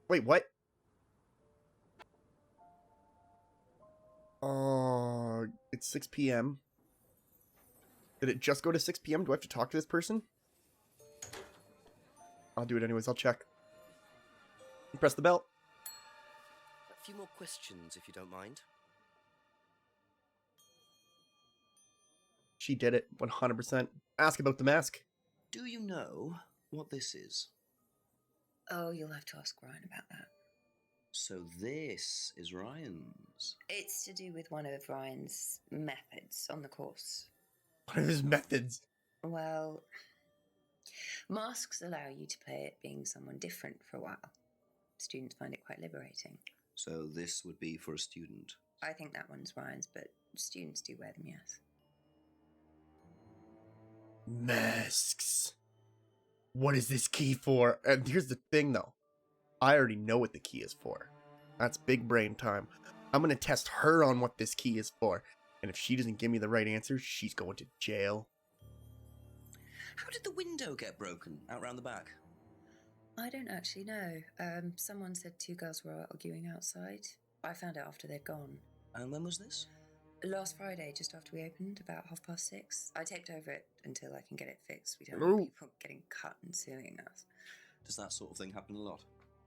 Wait, what? Oh, it's 6 p.m. Did it just go to 6 p.m.? Do I have to talk to this person? I'll do it anyways. I'll check. Press the bell. A few more questions, if you don't mind. She did it, 100%. Ask about the mask. Do you know what this is? Oh, you'll have to ask Ryan about that. So this is Ryan's. It's to do with one of Ryan's methods on the course. What are his methods? Well, masks allow you to play at being someone different for a while. Students find it quite liberating. So this would be for a student. I think that one's Ryan's, but students do wear them, yes. Masks. What is this key for? And here's the thing, though. I already know what the key is for. That's big brain time. I'm going to test her on what this key is for. And if she doesn't give me the right answer, she's going to jail. How did the window get broken out round the back? I don't actually know. Someone said two girls were arguing outside. I found out after they'd gone. And when was this? Last Friday, just after we opened, about 6:30. I taped over it until I can get it fixed. We don't want people getting cut and suing us. Does that sort of thing happen a lot?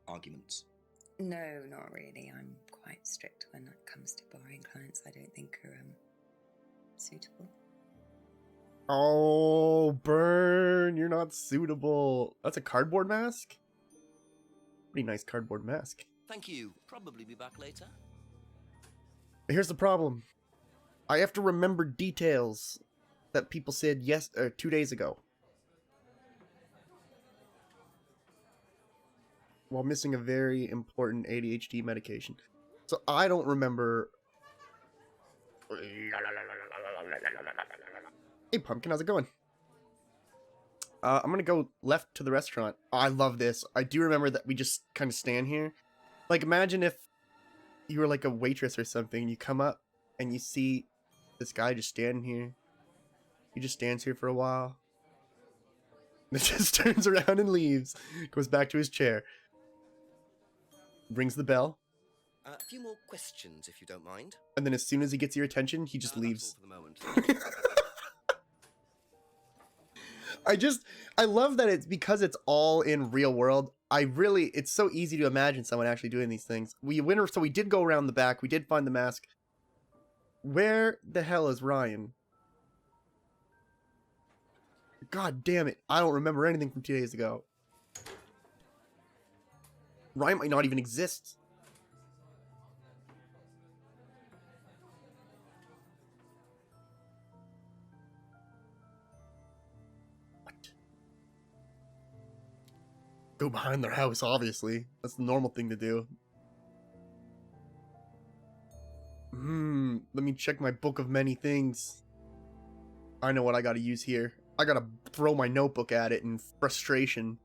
Arguments? No, not really. I'm quite strict when it comes to barring clients I don't think are suitable. Oh, burn. You're not suitable. That's a cardboard mask? Pretty nice cardboard mask. Thank you. Probably be back later. But here's the problem. I have to remember details that people said 2 days ago. While missing a very important ADHD medication. So I don't remember. Hey, Pumpkin, how's it going? I'm gonna go left to the restaurant. Oh, I love this. I do remember that we just kind of stand here. Like, imagine if you were like a waitress or something, and you come up and you see this guy just standing here. He just stands here for a while. And just turns around and leaves. Goes back to his chair. Rings the bell. A few more questions, if you don't mind. And then as soon as he gets your attention, he just leaves. That's all for the moment. I love that it's because it's all in real world. It's so easy to imagine someone actually doing these things. So we did go around the back. We did find the mask. Where the hell is Ryan? God damn it. I don't remember anything from 2 days ago. Ryan might not even exist. What? Go behind their house, obviously. That's the normal thing to do. Let me check my book of many things. I know what I gotta use here. I gotta throw my notebook at it in frustration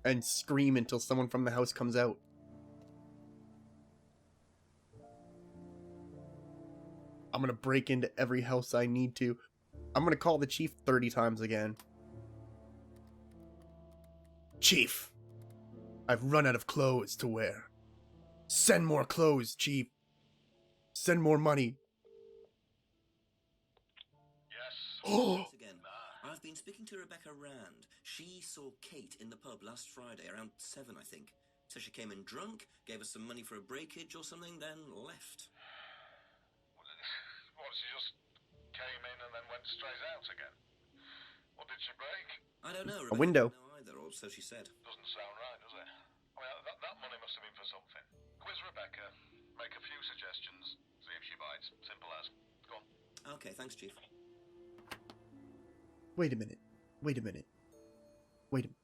and scream until someone from the house comes out. I'm gonna break into every house I need to. I'm gonna call the chief 30 times again. Chief, I've run out of clothes to wear. Send more clothes, Chief. Send more money. Yes. Oh! Again, I've been speaking to Rebecca Rand. She saw Kate in the pub last Friday, around 7, I think. So she came in drunk, gave us some money for a breakage or something, then left. What, she just came in and then went straight out again? What did she break? I don't know. A window. Didn't know either, or so she said. Doesn't sound right, does it? I mean, that money must have been for something. Quiz Rebecca, make a few suggestions, see if she bites. Simple as. Go on. Okay, thanks, Chief. Wait a minute. Wait a minute. Wait a minute.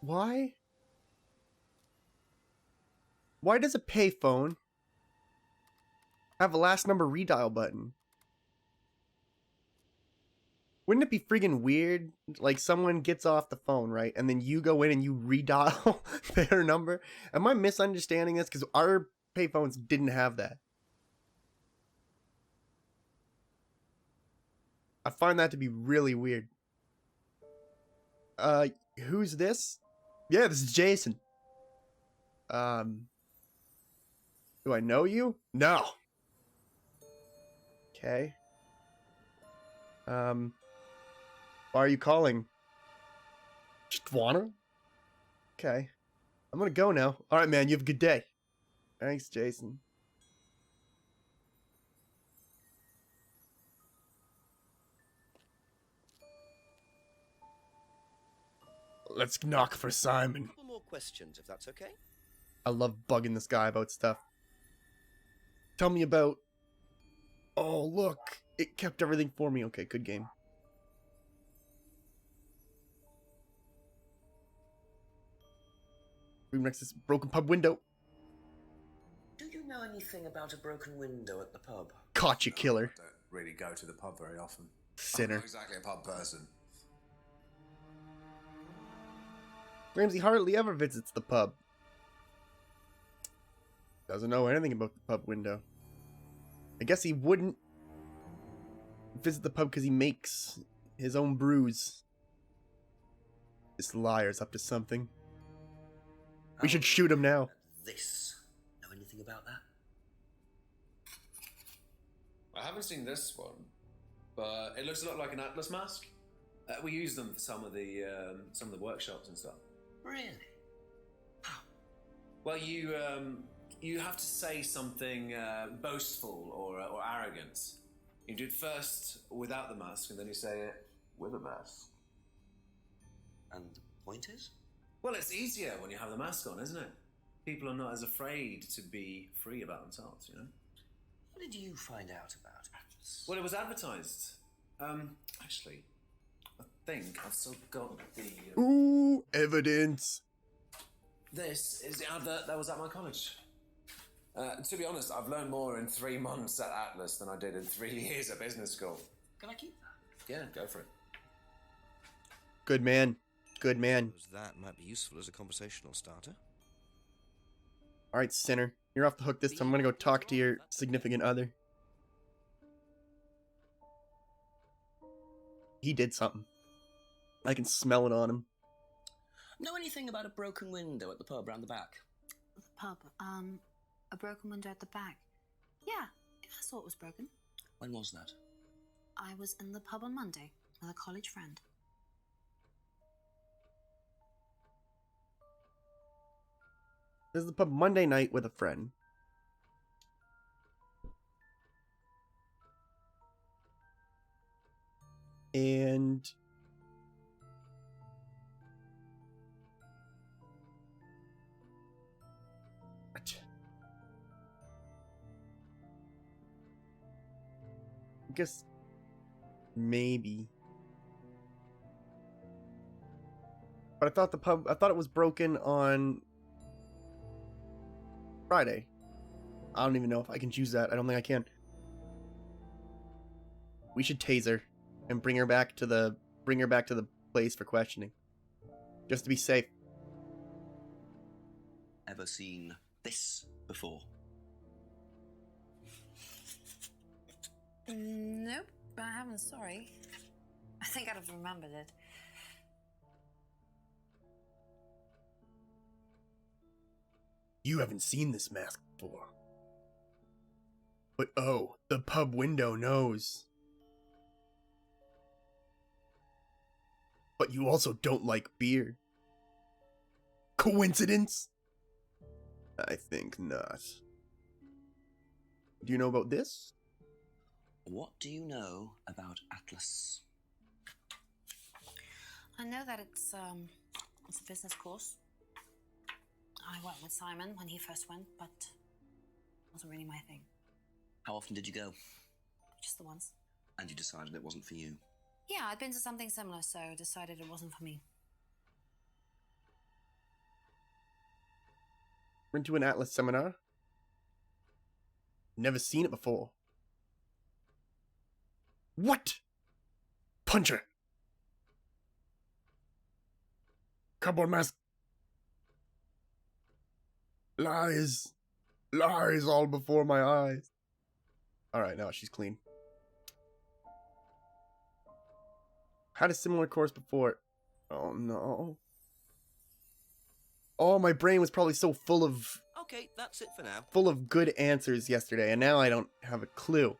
Why? Why does a payphone have a last number redial button? Wouldn't it be friggin' weird? Like someone gets off the phone, right? And then you go in and you redial their number? Am I misunderstanding this? Because our payphones didn't have that. I find that to be really weird. Who's this? Yeah, this is Jason. Do I know you? No. Okay. Why are you calling? Just wanna? Okay. I'm gonna go now. Alright, man, you have a good day. Thanks, Jason. Let's knock for Simon. A couple more questions, if that's okay. I love bugging this guy about stuff. Tell me about... Oh, look. It kept everything for me. Okay, good game. Room next to this broken pub window. Do you know anything about a broken window at the pub? Caught you, killer. I don't really go to the pub very often. I'm Sinner. not exactly a pub person. Ramsey hardly ever visits the pub. Doesn't know anything about the pub window. I guess he wouldn't visit the pub because he makes his own brews. This liar's up to something. We should shoot him now. This. Know anything about that? I haven't seen this one, but it looks a lot like an Atlas mask. We use them for some of the workshops and stuff. Really? Well, you have to say something boastful or arrogant. You do it first without the mask, and then you say it with a mask. And the point is? Well, it's easier when you have the mask on, isn't it? People are not as afraid to be free about themselves, you know? What did you find out about Atlas? Well, it was advertised. Actually, I think I've still got the... Ooh, evidence. This is the advert that was at my college. To be honest, I've learned more in 3 months at Atlas than I did in 3 years at business school. Can I keep that? Yeah, go for it. Good man. Good man. That might be useful as a conversational starter. Alright, Sinner. You're off the hook this time. I'm gonna go talk to your significant other. He did something. I can smell it on him. Know anything about a broken window at the pub round the back? The pub, a broken window at the back. Yeah, I saw it was broken. When was that? I was in the pub on Monday with a college friend. This is the pub Monday night with a friend. And... I guess... maybe. But I thought I thought it was broken on... Friday. I don't even know if I can choose that. I don't think I can. We should tase her and bring her back to the place for questioning. Just to be safe. Ever seen this before? Nope, I haven't, sorry. I think I'd have remembered it. You haven't seen this mask before. But oh, the pub window knows. But you also don't like beer. Coincidence? I think not. Do you know about this? What do you know about Atlas? I know that it's a business course. I went with Simon when he first went, but it wasn't really my thing. How often did you go? Just the once. And you decided it wasn't for you? Yeah, I'd been to something similar, so decided it wasn't for me. Went to an Atlas seminar. Never seen it before. What? Puncher. Cardboard mask. Lies. Lies all before my eyes. Alright, now she's clean. Had a similar course before. Oh no. Oh, my brain was probably so full of Okay, that's it for now. good answers yesterday, and now I don't have a clue.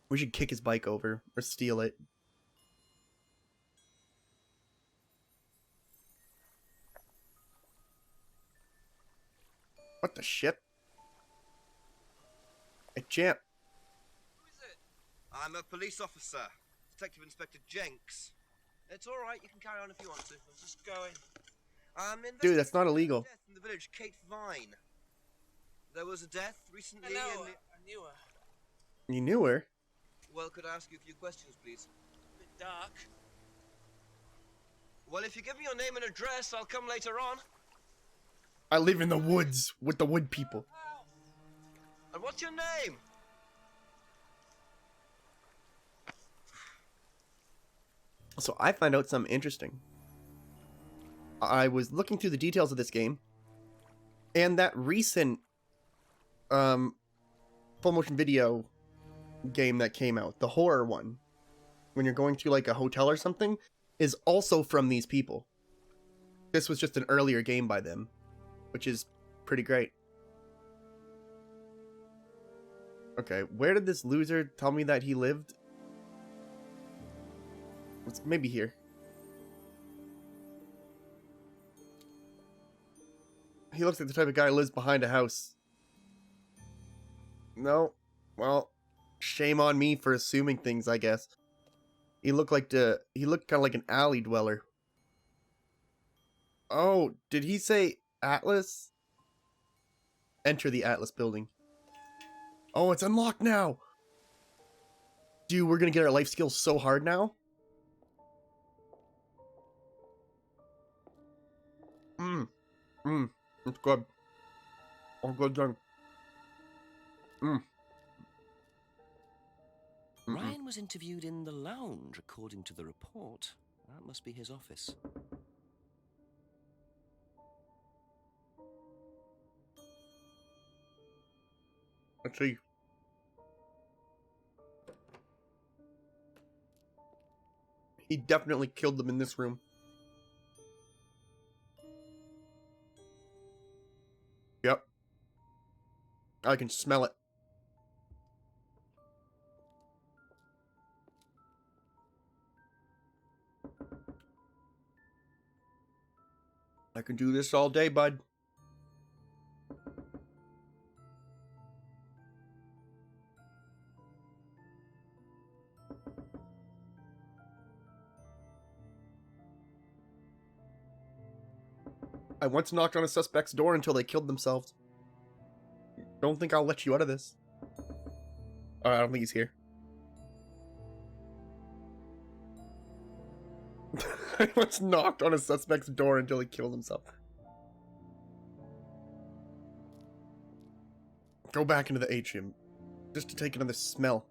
We should kick his bike over or steal it. What the shit? Hey, champ. Who is it? I'm a police officer, Detective Inspector Jenks. It's all right. You can carry on if you want to. I'm just going. Dude, that's not illegal. Death in the village, Kate Vine. There was a death recently. I know. I knew her. You knew her? Well, could I ask you a few questions, please? A bit dark. Well, if you give me your name and address, I'll come later on. I live in the woods with the wood people. And what's your name? So I found out something interesting. I was looking through the details of this game, and that recent full motion video game that came out, the horror one, when you're going to like a hotel or something, is also from these people. This was just an earlier game by them, which is pretty great. Okay, where did this loser tell me that he lived? It's maybe here. He looks like the type of guy who lives behind a house. No. Well, shame on me for assuming things, I guess. He looked kind of like an alley dweller. Oh, did he say Atlas? Enter the Atlas building. Oh, it's unlocked now. Dude, we're gonna get our life skills so hard now. It's good. Oh, good thing. Ryan was interviewed in the lounge, according to the report. That must be his office. Let's see. He definitely killed them in this room. Yep. I can smell it. I can do this all day, bud. I once knocked on a suspect's door until they killed themselves. Don't think I'll let you out of this. I don't think he's here. I once knocked on a suspect's door until he killed himself. Go back into the atrium. Just to take another smell.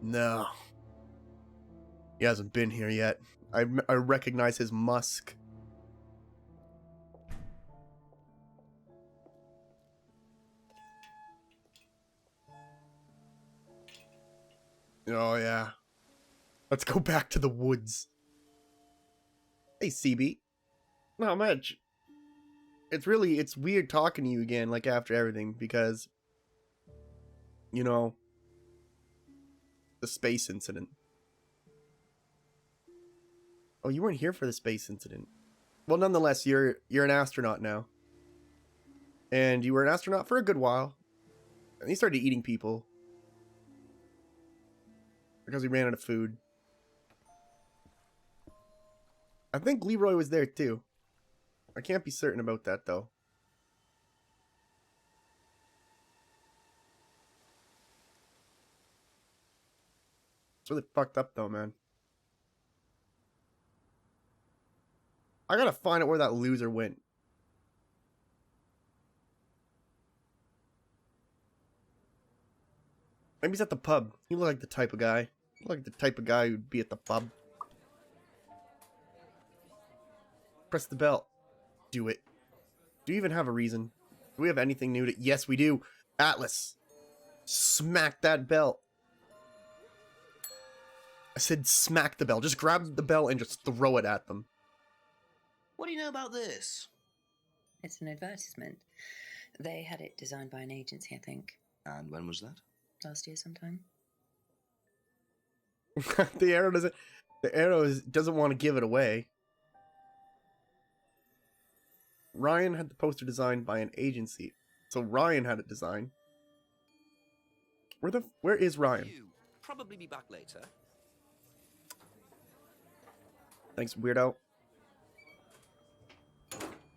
No. He hasn't been here yet. I recognize his musk. Oh, yeah. Let's go back to the woods. Hey, CB. Not much. It's weird talking to you again, like, after everything, because, you know, the space incident. Oh, you weren't here for the space incident. Well, nonetheless, you're an astronaut now. And you were an astronaut for a good while. And he started eating people. Because he ran out of food. I think Leroy was there too. I can't be certain about that though. It's really fucked up though, man. I gotta find out where that loser went. Maybe he's at the pub. You look like the type of guy. You look like the type of guy who'd be at the pub. Press the bell. Do it. Do you even have a reason? Do we have anything new to... Yes, we do. Atlas. Smack that bell. I said smack the bell. Just grab the bell and just throw it at them. What do you know about this? It's an advertisement. They had it designed by an agency, I think. And when was that? Last year sometime. The arrow doesn't want to give it away. Ryan had the poster designed by an agency. So Ryan had it designed. Where is Ryan? You probably be back later. Thanks, weirdo.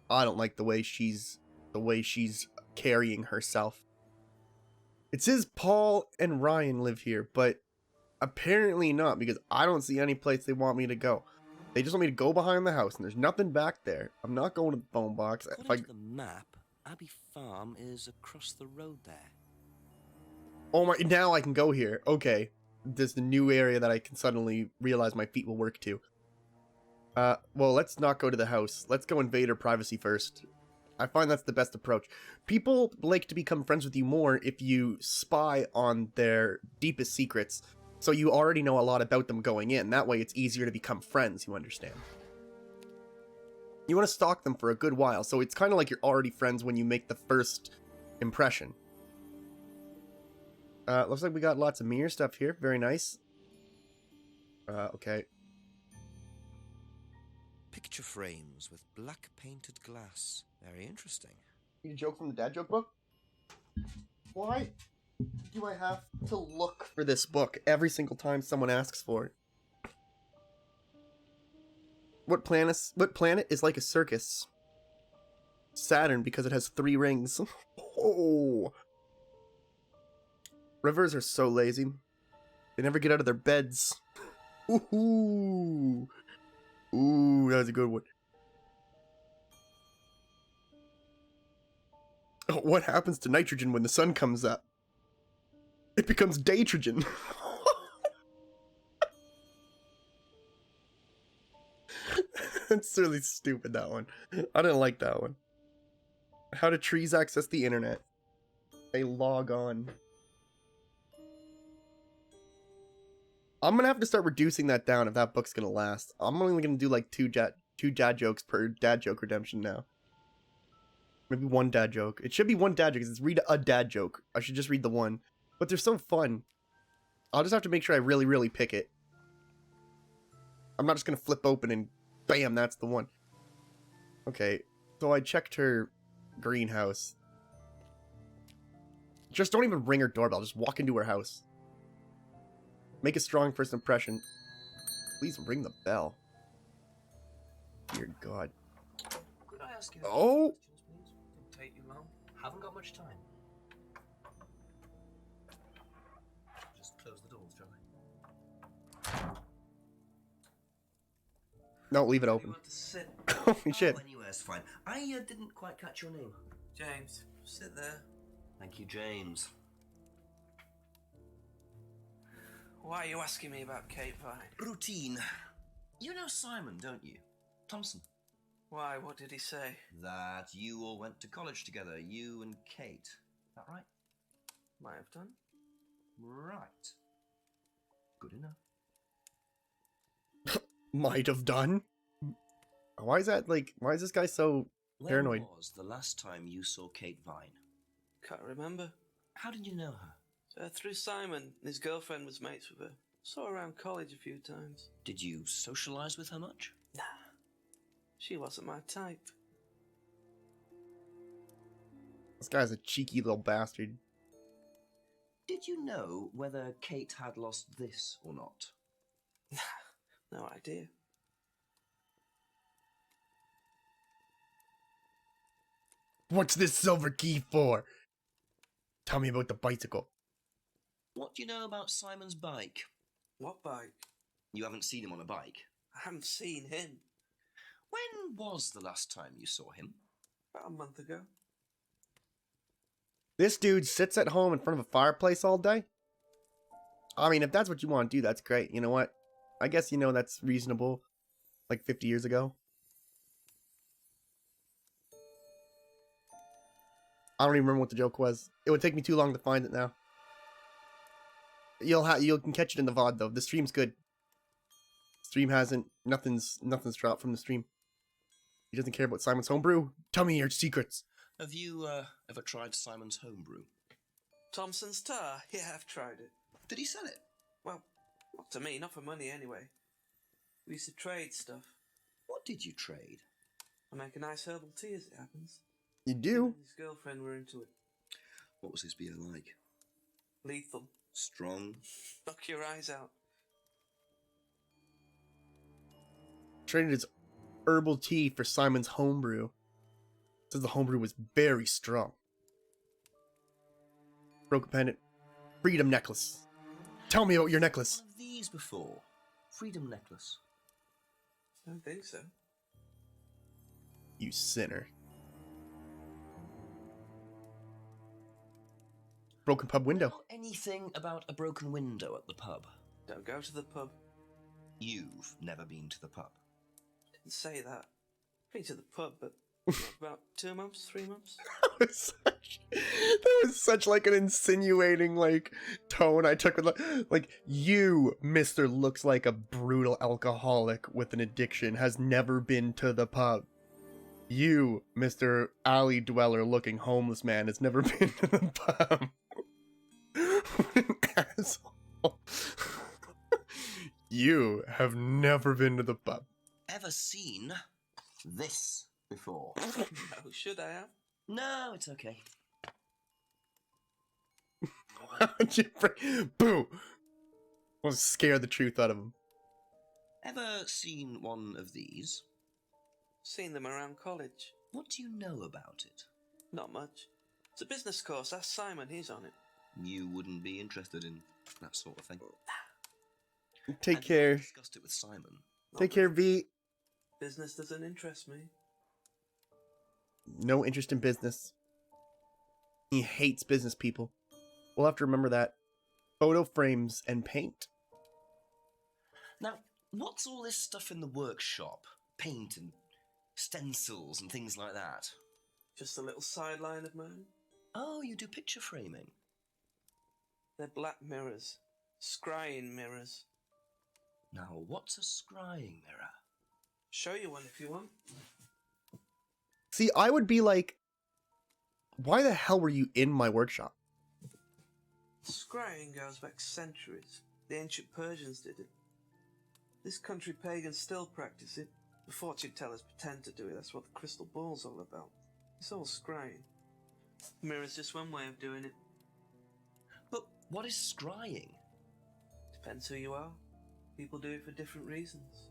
I don't like the way she's carrying herself. It says Paul and Ryan live here, but apparently not, because I don't see any place they want me to go. They just want me to go behind the house, and there's nothing back there. I'm not going to the phone box. According to the map, Abbey Farm is across the road there. Oh my, now I can go here. Okay. This is the new area that I can suddenly realize my feet will work to. Well, let's not go to the house. Let's go invade her privacy first. I find that's the best approach. People like to become friends with you more if you spy on their deepest secrets, so you already know a lot about them going in. That way it's easier to become friends, you understand. You want to stalk them for a good while, so it's kind of like you're already friends when you make the first impression. Looks like we got lots of mirror stuff here. Very nice. Okay. Picture frames with black painted glass. Very interesting. Need a joke from the dad joke book? Why do I have to look for this book every single time someone asks for it? What planet is like a circus? Saturn, because it has 3 rings. Oh. Rivers are so lazy. They never get out of their beds. Ooh. Ooh, that was a good one. Oh, what happens to nitrogen when the sun comes up? It becomes daytrogen. That's really stupid, that one. I didn't like that one. How do trees access the internet? They log on. I'm gonna have to start reducing that down if that book's gonna last. I'm only gonna do like two dad jokes per dad joke redemption now. Maybe 1 dad joke. It should be 1 dad joke because it's read a dad joke. I should just read the one. But they're so fun. I'll just have to make sure I really, really pick it. I'm not just gonna flip open and bam, that's the one. Okay, so I checked her greenhouse. Just don't even ring her doorbell. Just walk into her house. Make a strong first impression. Please ring the bell. Dear God. Could I ask you Oh! questions, please? Don't take you long. Haven't got much time. Just close the doors, shall I? No, leave it You open. want to sit? Holy shit. Oh, anywhere's fine. I didn't quite catch your name. James, sit there. Thank you, James. Why are you asking me about Kate Vine? Routine. You know Simon, don't you? Thompson. Why? What did he say? That you all went to college together, you and Kate. Is that right? Might have done. Right. Good enough. Might have done. Why is that like? Why is this guy so paranoid? When was the last time you saw Kate Vine? Can't remember. How did you know her? Through Simon. His girlfriend was mates with her. Saw her around college a few times. Did you socialise with her much? Nah. She wasn't my type. This guy's a cheeky little bastard. Did you know whether Kate had lost this or not? No idea. What's this silver key for? Tell me about the bicycle. What do you know about Simon's bike? What bike? You haven't seen him on a bike. I haven't seen him. When was the last time you saw him? About a month ago. This dude sits at home in front of a fireplace all day? I mean, if that's what you want to do, that's great. You know what? I guess, you know, that's reasonable. Like 50 years ago. I don't even remember what the joke was. It would take me too long to find it now. You can catch it in the VOD though. The stream's good. Stream hasn't. Nothing's dropped from the stream. He doesn't care about Simon's homebrew. Tell me your secrets. Have you ever tried Simon's homebrew? Thompson's tar? Yeah, I've tried it. Did he sell it? Well, not to me, not for money anyway. We used to trade stuff. What did you trade? I make a nice herbal tea as it happens. You Him do? and his girlfriend were into it. What was his beer like? Lethal. Strong? Knock your eyes out. Traded his herbal tea for Simon's homebrew. Says the homebrew was very strong. Broken pendant. Freedom necklace. Tell me about your necklace. One of these before. Freedom necklace. I don't think so. You sinner. Broken pub window. Anything about a broken window at the pub? Don't go to the pub. You've never been to the pub. Didn't say that. Been to the pub, but about 2 months, 3 months. That was such like an insinuating like tone I took with like you, Mr. looks like a brutal alcoholic with an addiction, has never been to the pub. You, Mr. alley dweller looking homeless man, has never been to the pub. What an asshole. You have never been to the pub. Ever seen this before? No, should I have? No, it's okay. Why'd you boo! I'll scare the truth out of him. Ever seen one of these? Seen them around college. What do you know about it? Not much. It's a business course. Ask Simon, he's on it. You wouldn't be interested in that sort of thing. Take Have you care. discussed it with Simon. Take care, V. Business doesn't interest me. No interest in business. He hates business people. We'll have to remember that. Photo frames and paint. Now, what's all this stuff in the workshop? Paint and stencils and things like that? Just a little sideline of mine. Oh, you do picture framing. They're black mirrors. Scrying mirrors. Now, what's a scrying mirror? Show you one if you want. See, I would be like, why the hell were you in my workshop? Scrying goes back centuries. The ancient Persians did it. This country pagans still practice it. The fortune tellers pretend to do it. That's what the crystal ball's all about. It's all scrying. The mirror's just one way of doing it. But what is scrying? Depends who you are. People do it for different reasons.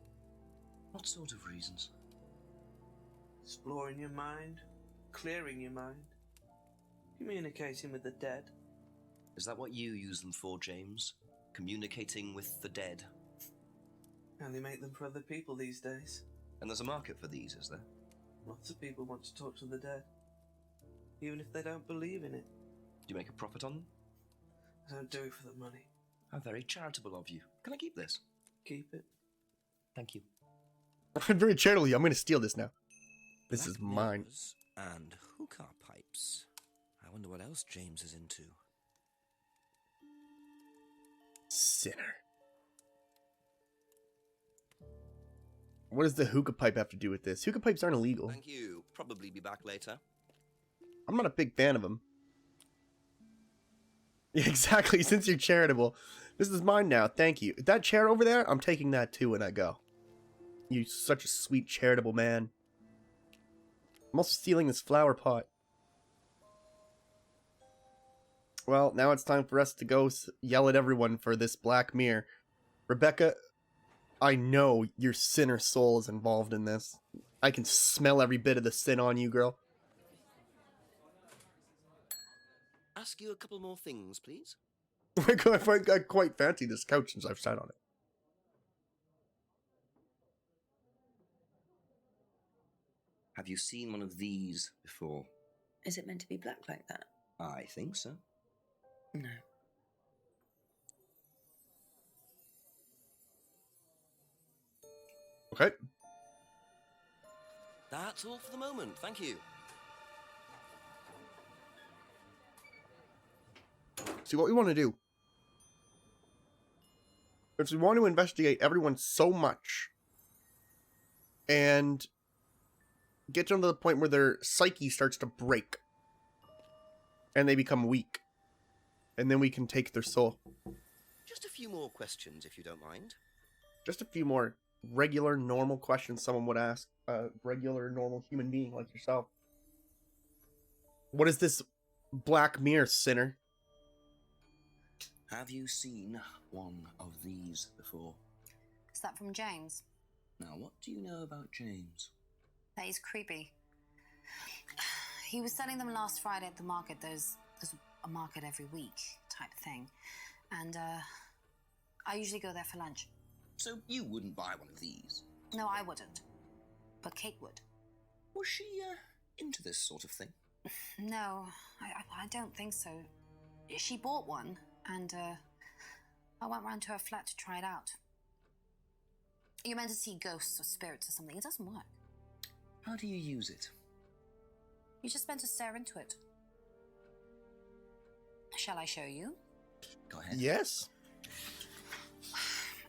What sort of reasons? Exploring your mind, clearing your mind, communicating with the dead. Is that what you use them for, James? Communicating with the dead? Only make them for other people these days. And there's a market for these, is there? Lots of people want to talk to the dead, even if they don't believe in it. Do you make a profit on them? I don't do it for the money. How very charitable of you. Can I keep this? Keep it. Thank you. I'm very charitable. I'm going to steal this now. This Black is mine. mirrors and hookah pipes. I wonder what else James is into. Sinner. What does the hookah pipe have to do with this? Hookah pipes aren't illegal. Thank you. Probably be back later. I'm not a big fan of them. Yeah, exactly. Since you're charitable. This is mine now. Thank you. That chair over there, I'm taking that too when I go. You're such a sweet, charitable man. I'm also stealing this flower pot. Well, now it's time for us to go yell at everyone for this black mirror. Rebecca, I know your sinner soul is involved in this. I can smell every bit of the sin on you, girl. Ask you a couple more things, please. I quite fancy this couch since I've sat on it. Have you seen one of these before? Is it meant to be black like that? I think so. No. Okay. That's all for the moment. Thank you. See what we want to do. If we want to investigate everyone so much and get them to the point where their psyche starts to break and they become weak, and then we can take their soul. Just a few more questions, if you don't mind. Just a few more regular, normal questions someone would ask a regular, normal human being like yourself. What is this black mirror, sinner? Have you seen one of these before? Is that from James? Now, what do you know about James? That he's creepy. He was selling them last Friday at the market. There's a market every week type thing. And I usually go there for lunch. So you wouldn't buy one of these? No, I wouldn't. But Kate would. Was she into this sort of thing? No, I don't think so. She bought one, and I went round to her flat to try it out. You're meant to see ghosts or spirits or something. It doesn't work. How do you use it? You're just meant to stare into it. Shall I show you? Go ahead. Yes.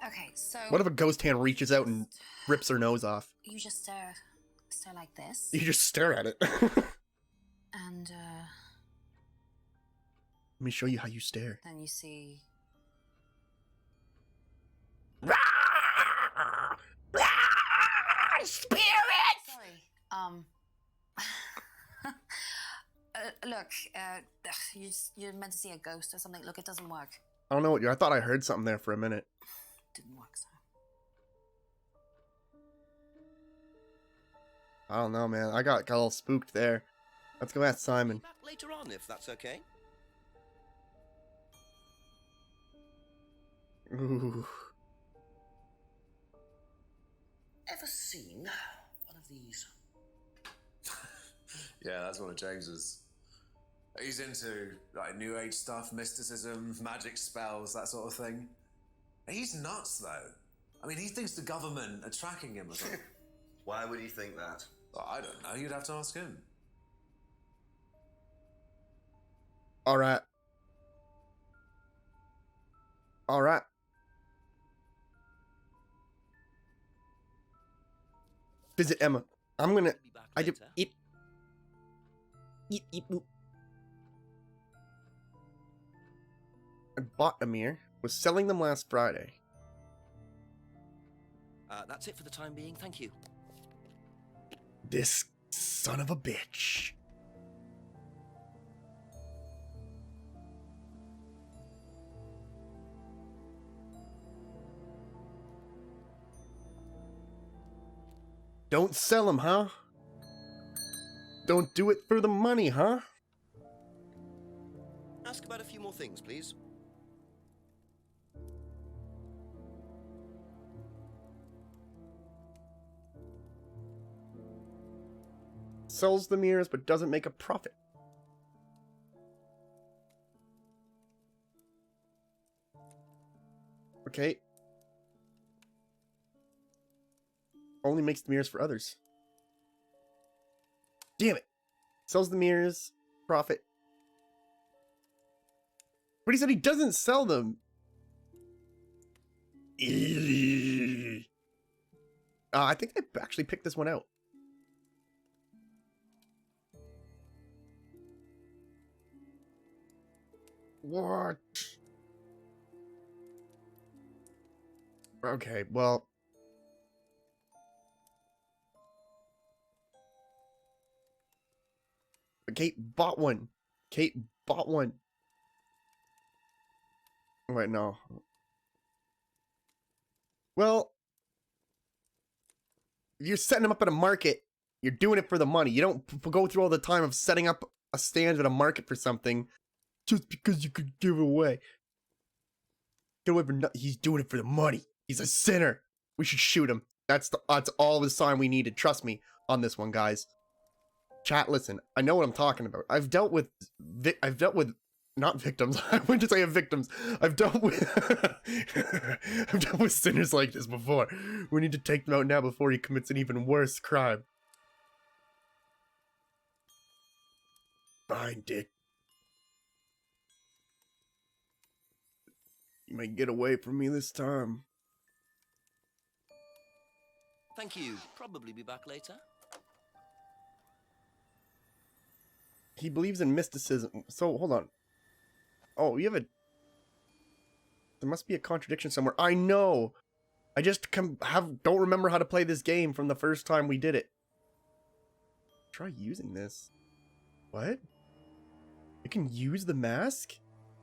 Okay, so... What if a ghost hand reaches out and rips her nose off? You just stare like this. You just stare at it. And, Let me show you how you stare. then you see... Spirit! Sorry, look, you're meant to see a ghost or something. Look, it doesn't work. I don't know what I thought I heard something there for a minute. Didn't work, so... I don't know, man. I got all spooked there. Let's go ask Simon. Back later on, if that's okay. Ooh. Ever seen one of these? Yeah, that's one of James's. He's into like New Age stuff, mysticism, magic spells, that sort of thing. He's nuts, though. I mean, he thinks the government are tracking him or something. Why would you think that? Well, I don't know. You'd have to ask him. All right. All right. Visit Emma. I'm gonna. Be back I do later. eat. Boop. I bought a mirror. Was selling them last Friday. That's it for the time being. Thank you. This son of a bitch. Don't sell them, huh? Don't do it for the money, huh? Ask about a few more things, please. Sells the mirrors but doesn't make a profit. Okay. Only makes the mirrors for others. Damn it. Sells the mirrors, profit. But he said he doesn't sell them. I think I actually picked this one out. What? Okay, well. Kate bought one. Kate bought one. Wait, no. Well, you're setting them up at a market. You're doing it for the money. You don't go through all the time of setting up a stand at a market for something just because you could give it away. Get away for nothing. He's doing it for the money. He's a sinner. We should shoot him. That's all the sign we needed. Trust me on this one, guys. Chat, listen. I know what I'm talking about. I've dealt with not victims. I went to say victims. I've dealt with I've dealt with sinners like this before. We need to take him out now before he commits an even worse crime. Fine, Dick. You might get away from me this time. Thank you. Probably be back later. He believes in mysticism. So, hold on. Oh, you have a... There must be a contradiction somewhere. I know! I just don't remember how to play this game from the first time we did it. Try using this. What? I can use the mask?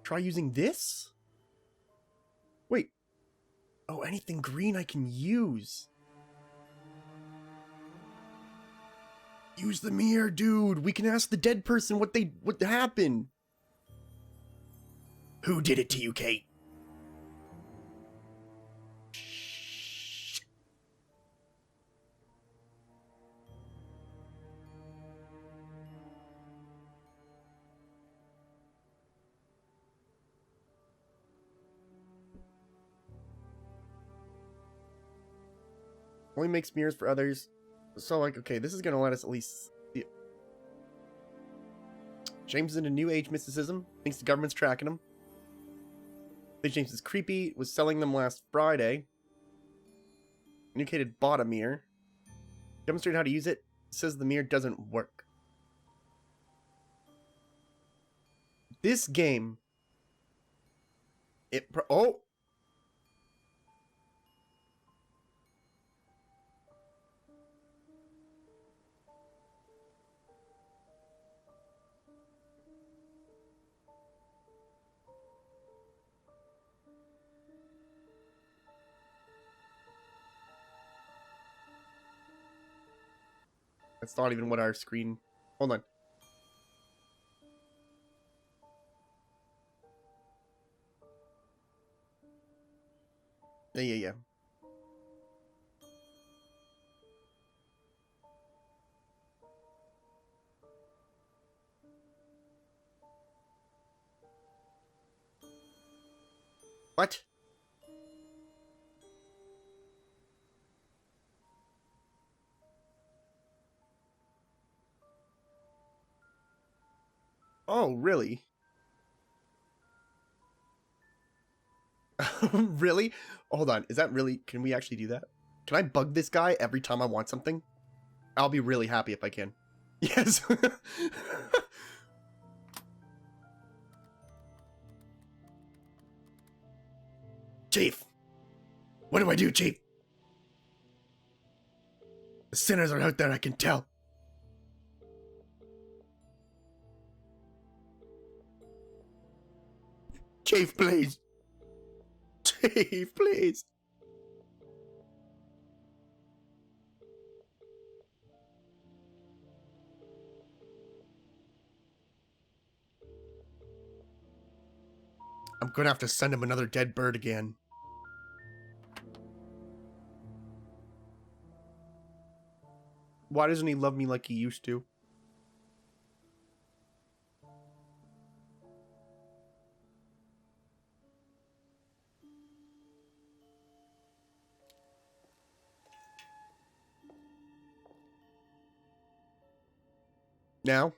Try using this? Wait. Oh, anything green I can use. Use the mirror, dude. We can ask the dead person what happened. Who did it to you, Kate? Only makes mirrors for others. So, like, okay, this is gonna let us at least see it. James is into New Age mysticism. Thinks the government's tracking him. Thinks James is creepy. Was selling them last Friday. Communicated bought a mirror. Demonstrated how to use it. Says the mirror doesn't work. This game... Oh! That's not even what our screen... Hold on. Yeah. What? Oh, really? Really? Hold on. Is that really... Can we actually do that? Can I bug this guy every time I want something? I'll be really happy if I can. Yes. Chief. What do I do, Chief? The sinners are out there, I can tell. Chief, please. Chief, please. I'm gonna have to send him another dead bird again. Why doesn't he love me like he used to? Now?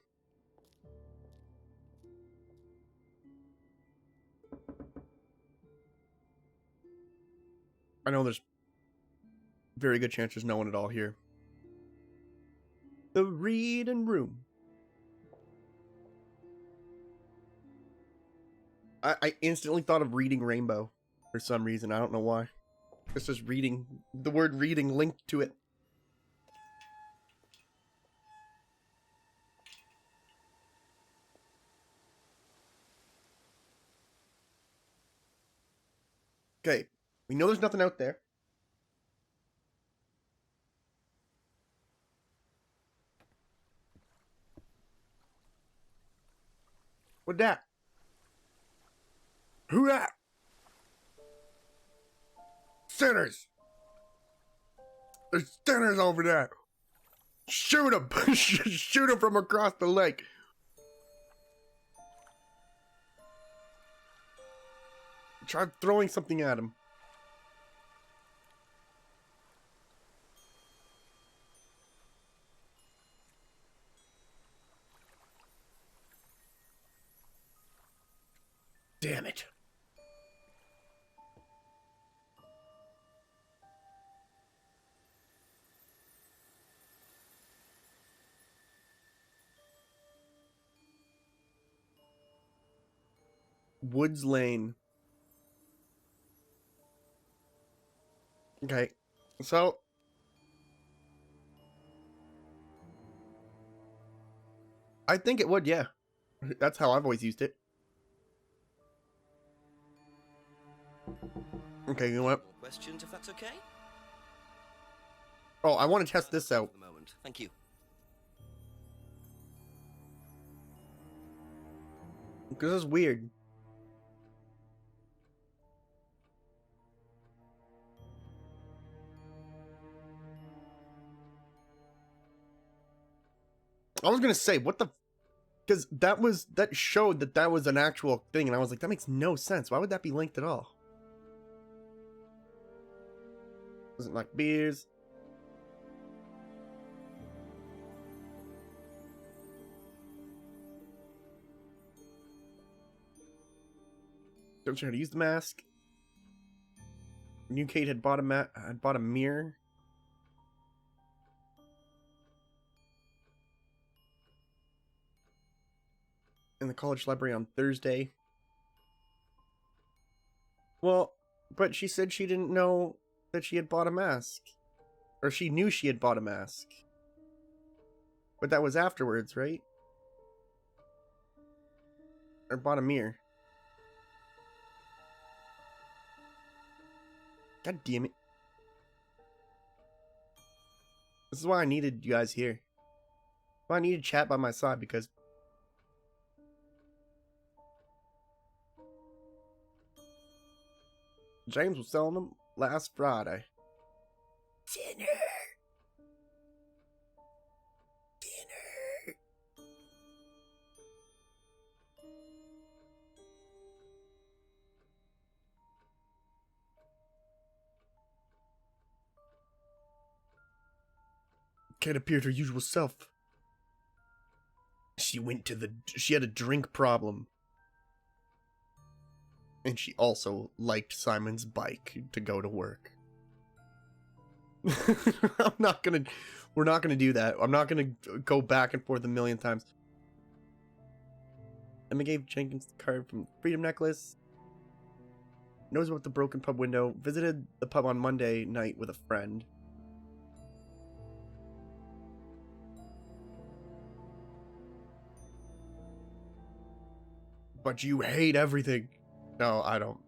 I know there's very good chance there's no one at all here. The reading room. I instantly thought of Reading Rainbow for some reason. I don't know why. It's just reading. The word reading linked to it. Okay. We know there's nothing out there. What that? Who that? Sinners! There's sinners over there! Shoot them! Shoot them from across the lake! Try throwing something at him. Damn it. Woods Lane. Okay, so I think it would, yeah. That's how I've always used it. Okay, you know what? More questions, if that's okay? Oh, I want to test this out. For the moment. Thank you. Because this is weird. I was gonna say, what the... Because that showed that was an actual thing, and I was like, that makes no sense. Why would that be linked at all? Doesn't like beers. Don't you know how to use the mask? New Kate had bought a mirror. In the college library on Thursday. Well, but she said she didn't know that she had bought a mask. Or she knew she had bought a mask. But that was afterwards, right? Or bought a mirror. God damn it. This is why I needed you guys here. Why I needed chat by my side, because James was selling them last Friday. Dinner. Can't appear her usual self. She had a drink problem. And she also liked Simon's bike to go to work. We're not gonna do that. I'm not gonna go back and forth a million times. Emma gave Jenkins the card from Freedom Necklace. Knows about the broken pub window. Visited the pub on Monday night with a friend. But you hate everything. No, I don't.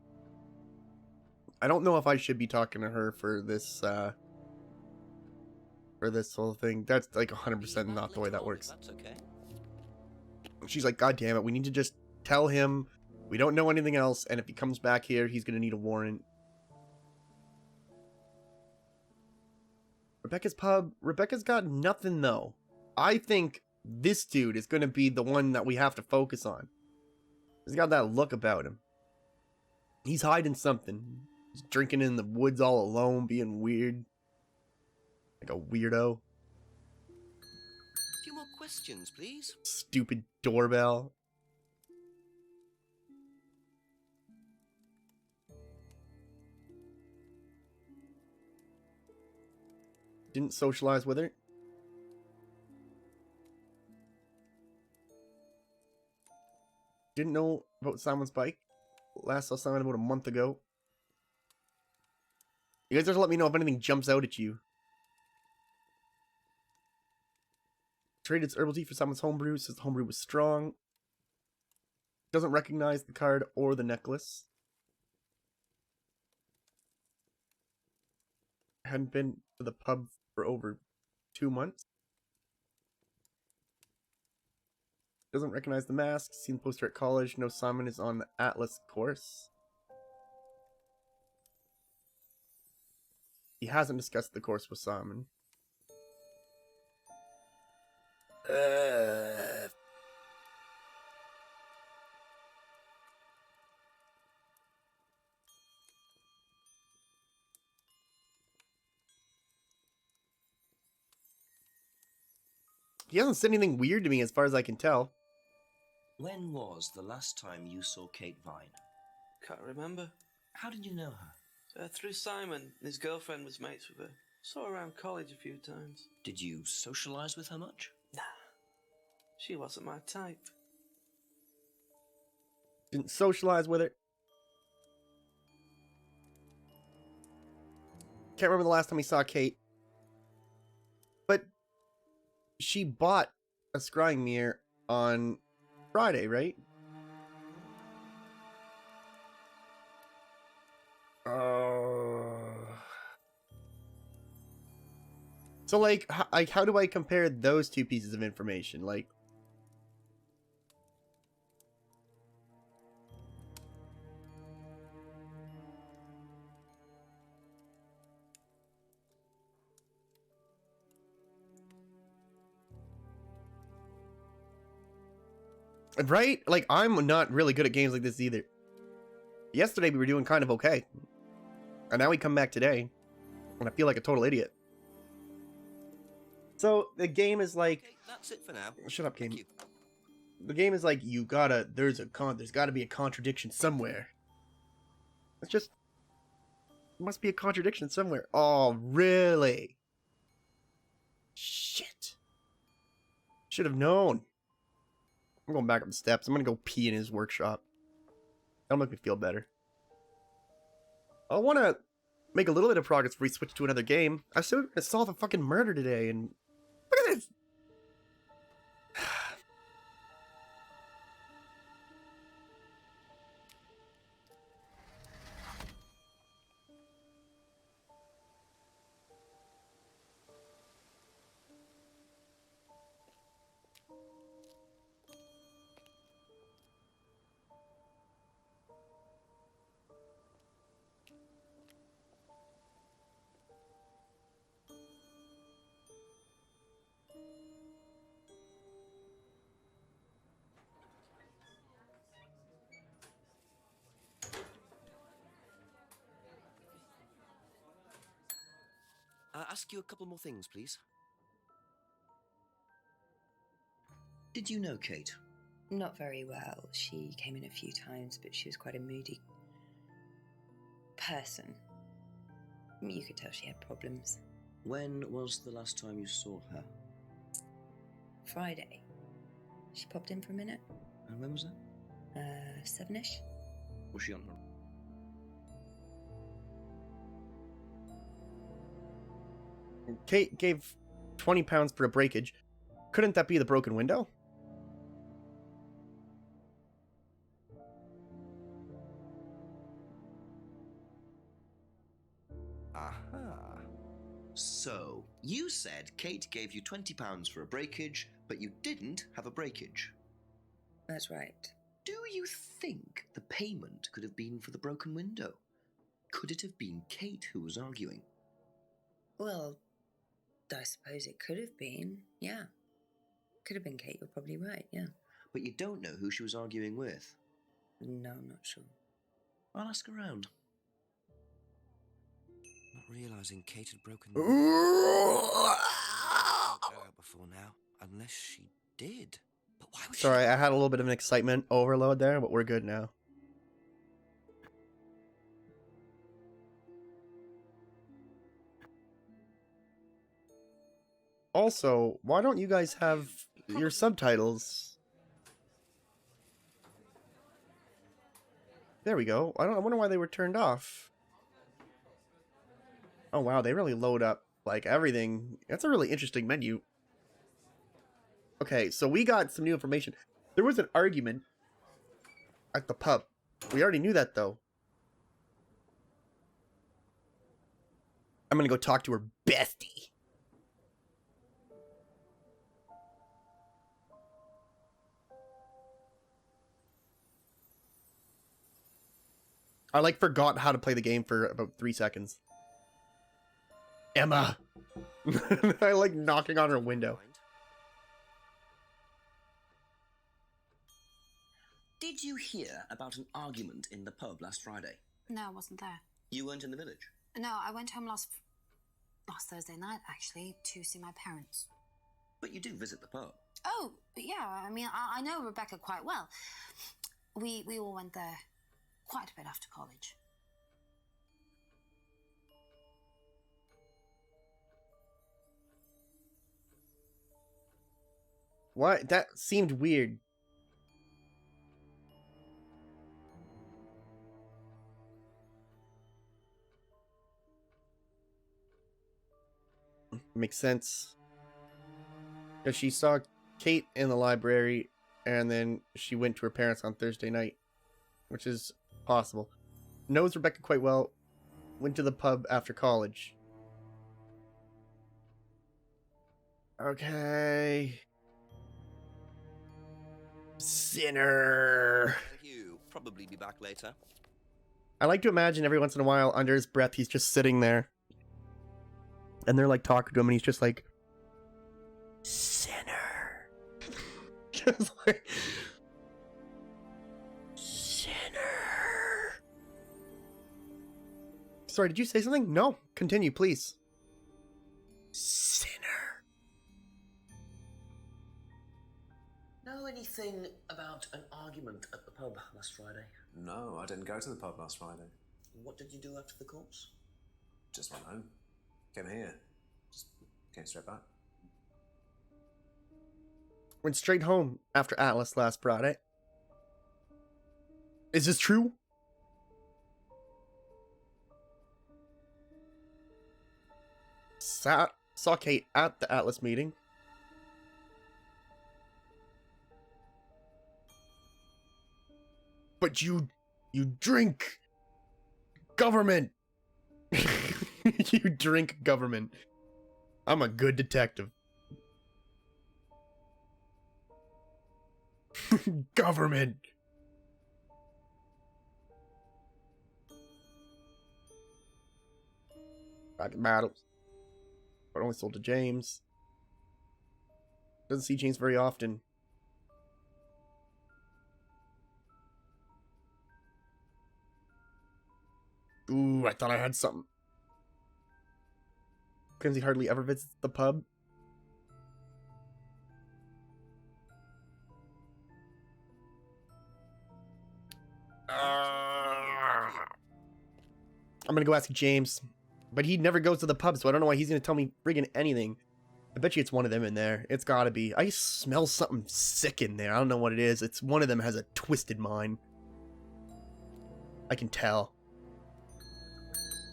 I don't know if I should be talking to her for this whole thing. That's like 100% not the way that works. That's okay. She's like, God damn it, we need to just tell him we don't know anything else, and if he comes back here, he's gonna need a warrant. Rebecca's pub. Rebecca's got nothing though. I think this dude is gonna be the one that we have to focus on. He's got that look about him. He's hiding something. He's drinking in the woods all alone, being weird. Like a weirdo. A few more questions, please. Stupid doorbell. Didn't socialize with her. Didn't know about Simon's bike. Last saw Simon about a month ago. You guys have to let me know if anything jumps out at you. Traded its herbal tea for Simon's homebrew. Says the homebrew was strong. Doesn't recognize the card or the necklace. Hadn't been to the pub for over 2 months. Doesn't recognize the mask. Seen the poster at college. Knows Simon is on the Atlas course. He hasn't discussed the course with Simon. He hasn't said anything weird to me as far as I can tell. When was the last time you saw Kate Vine? Can't remember. How did you know her? Through Simon. His girlfriend was mates with her. Saw her around college a few times. Did you socialise with her much? Nah. She wasn't my type. Didn't socialize with her. Can't remember the last time we saw Kate. But she bought a scrying mirror on Friday, right? So, like, how do I compare those two pieces of information? Like, right? Like, I'm not really good at games like this either. Yesterday we were doing kind of okay. And now we come back today, and I feel like a total idiot. So, the game is like... Okay, that's it for now. Shut up, game. Thank you. The game is like, there's gotta be a contradiction somewhere. It's just... There must be a contradiction somewhere. Oh, really? Shit. Should have known. I'm going back up the steps. I'm gonna go pee in his workshop. That'll make me feel better. I want to make a little bit of progress before we switch to another game. I still gonna solve a fucking murder today, and look at this. Ask you a couple more things, please. Did you know Kate? Not very well. She came in a few times, but she was quite a moody person. You could tell she had problems. When was the last time you saw her? Friday. She popped in for a minute. And when was that? 7ish. Was she on her? Kate gave £20 for a breakage. Couldn't that be the broken window? Aha. So, you said Kate gave you £20 for a breakage, but you didn't have a breakage. That's right. Do you think the payment could have been for the broken window? Could it have been Kate who was arguing? Well, I suppose it could have been, yeah. Could have been Kate, you're probably right, yeah. But you don't know who she was arguing with. No, I'm not sure. I'll ask around. Not realising Kate had broken the out before now, unless she did. But why would Sorry, I had a little bit of an excitement overload there, but we're good now. Also, why don't you guys have your subtitles? There we go. I wonder why they were turned off. Oh wow, they really load up like everything. That's a really interesting menu. Okay, so we got some new information. There was an argument at the pub. We already knew that though. I'm gonna go talk to her bestie. I like forgot how to play the game for about 3 seconds. Emma! I like knocking on her window. Did you hear about an argument in the pub last Friday? No, I wasn't there. You weren't in the village? No, I went home last Thursday night, actually, to see my parents. But you do visit the pub. Oh, yeah, I mean, I know Rebecca quite well. We all went there quite a bit after college. What? That seemed weird. Makes sense. Because she saw Kate in the library, and then she went to her parents on Thursday night, which is possible. Knows Rebecca quite well. Went to the pub after college. Okay. Sinner. Thank you. Probably be back later. I like to imagine every once in a while, under his breath, he's just sitting there. And they're like talking to him, and he's just like, Sinner. Just like, Sinner. Sorry, did you say something? No. Continue, please. Sinner. Know anything about an argument at the pub last Friday? No, I didn't go to the pub last Friday. What did you do after the corpse? Just went home. Came here. Just came straight back. Went straight home after Atlas last Friday. Is this true? Saw Kate at the Atlas meeting. But you drink government. You drink government. I'm a good detective. Government. Rocket battles. But only sold to James. Doesn't see James very often. Ooh, I thought I had something. Mackenzie hardly ever visits the pub. I'm gonna go ask James. But he never goes to the pub, so I don't know why he's gonna tell me friggin' anything. I bet you it's one of them in there. It's gotta be. I smell something sick in there. I don't know what it is. It's one of them has a twisted mind. I can tell.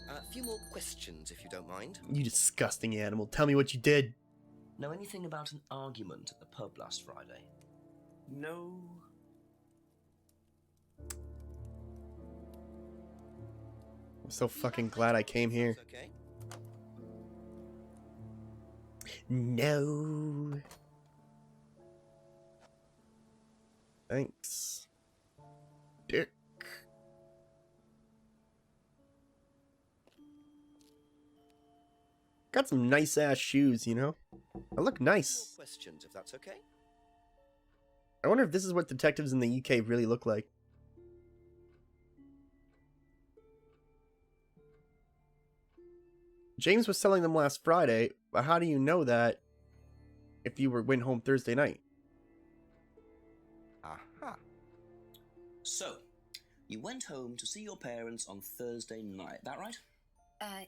A few more questions, if you don't mind. You disgusting animal. Tell me what you did. Know anything about an argument at the pub last Friday? No. I'm so fucking glad I came here. Okay. No. Thanks. Dick. Got some nice ass shoes, you know? I look nice. More questions, if that's okay. I wonder if this is what detectives in the UK really look like. James was selling them last Friday, but how do you know that if you went home Thursday night? Aha. So, you went home to see your parents on Thursday night, that right?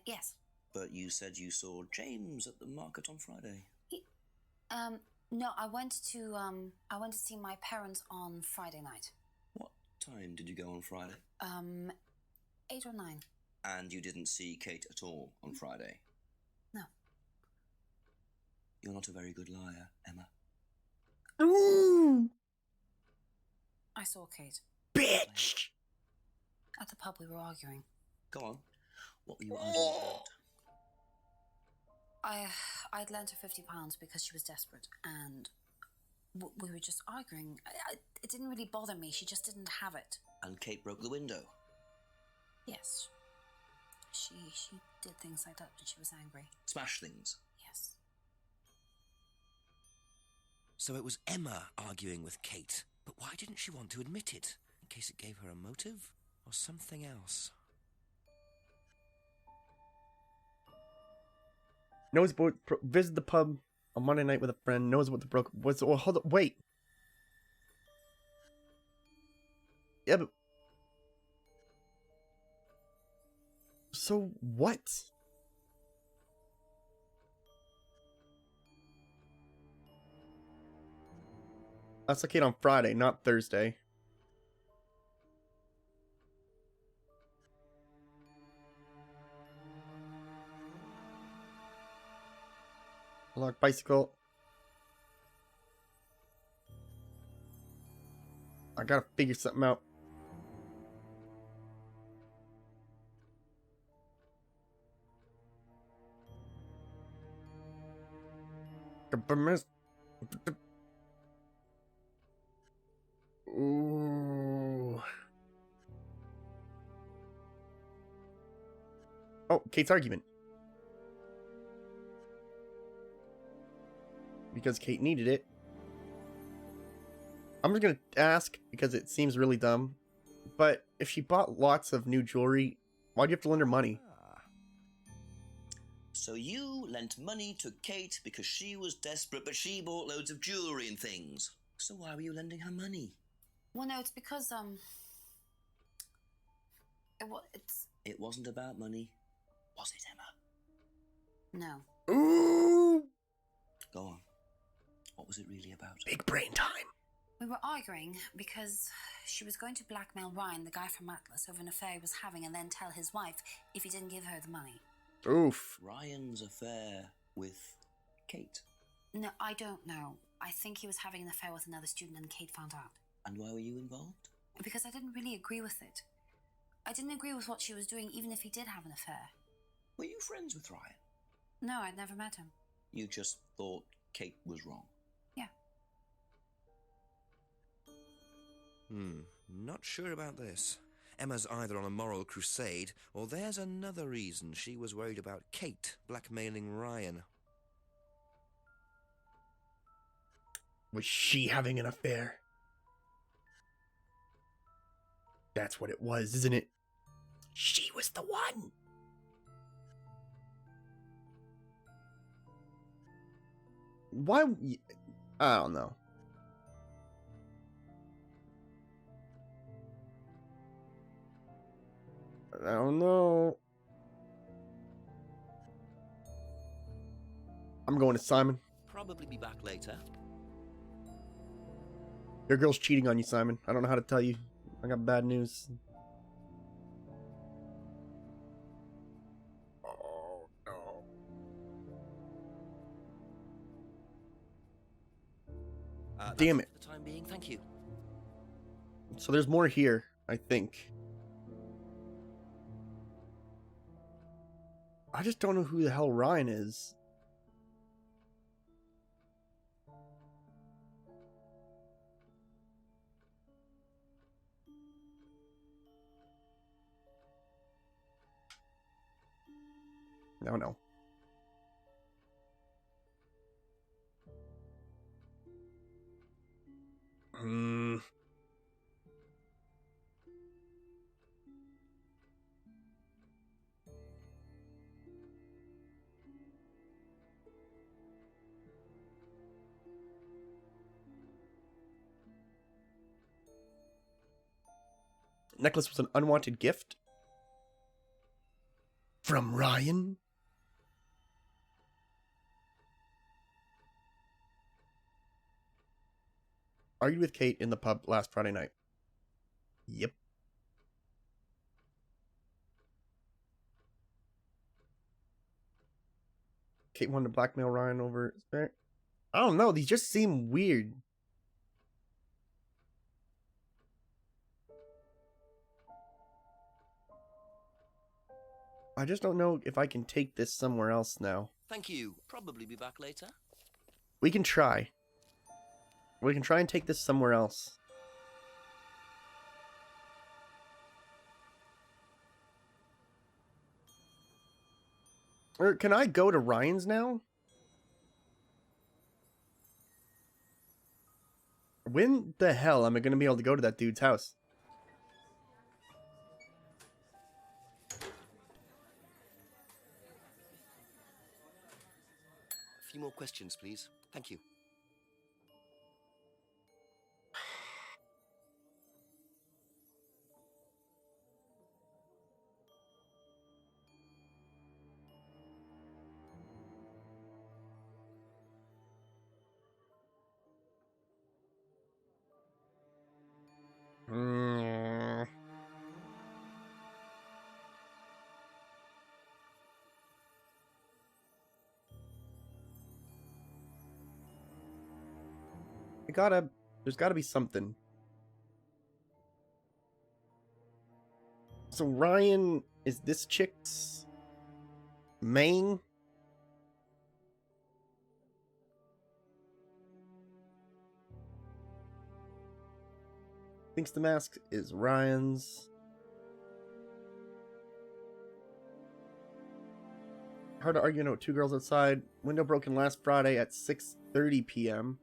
Yes. But you said you saw James at the market on Friday. No, I went to see my parents on Friday night. What time did you go on Friday? 8 or 9. And you didn't see Kate at all on Friday? No. You're not a very good liar, Emma. Ooh! I saw Kate. Bitch! At the pub we were arguing. Go on. What were you arguing about? I'd lent her £50 because she was desperate, and we were just arguing. It didn't really bother me. She just didn't have it. And Kate broke the window? Yes. She did things like that when she was angry. Smash things? Yes. So it was Emma arguing with Kate, but why didn't she want to admit it? In case it gave her a motive? Or something else? Knows about visit the pub on Monday night with a friend. Knows what the broke was. Oh, hold on, wait. Yeah, but so what? I saw Kate on Friday, not Thursday. Unlock bicycle. I gotta figure something out. Ooh. Oh, Kate's argument. Because Kate needed it. I'm just gonna ask because it seems really dumb. But if she bought lots of new jewelry, why'd you have to lend her money? So you lent money to Kate because she was desperate, but she bought loads of jewellery and things. So why were you lending her money? Well, no, it's because, It wasn't about money, was it, Emma? No. Ooh! Go on. What was it really about? Big brain time. We were arguing because she was going to blackmail Ryan, the guy from Atlas, over an affair he was having and then tell his wife if he didn't give her the money. Oof. Ryan's affair with Kate? No, I don't know. I think he was having an affair with another student and Kate found out. And why were you involved? Because I didn't really agree with it. I didn't agree with what she was doing, even if he did have an affair. Were you friends with Ryan? No, I'd never met him. You just thought Kate was wrong? Yeah. Not sure about this. Emma's either on a moral crusade, or there's another reason she was worried about Kate blackmailing Ryan. Was she having an affair? That's what it was, isn't it? She was the one. Why? I don't know. I don't know. I'm going to Simon. Probably be back later. Your girl's cheating on you, Simon. I don't know how to tell you. I got bad news. Oh, no. Damn it. For the time being, thank you. So there's more here, I think. I just don't know who the hell Ryan is. No. Necklace was an unwanted gift? From Ryan? Argued with Kate in the pub last Friday night. Yep. Kate wanted to blackmail Ryan over his parent. I don't know. These just seem weird. I just don't know if I can take this somewhere else now. Thank you. Probably be back later. We can try. We can try and take this somewhere else. Or can I go to Ryan's now? When the hell am I going to be able to go to that dude's house? A few more questions, please. Thank you. there's gotta be something. So Ryan is this chick's main? Thinks the mask is Ryan's. Hard to argue with two girls outside. Window broken last Friday at 6:30 p.m.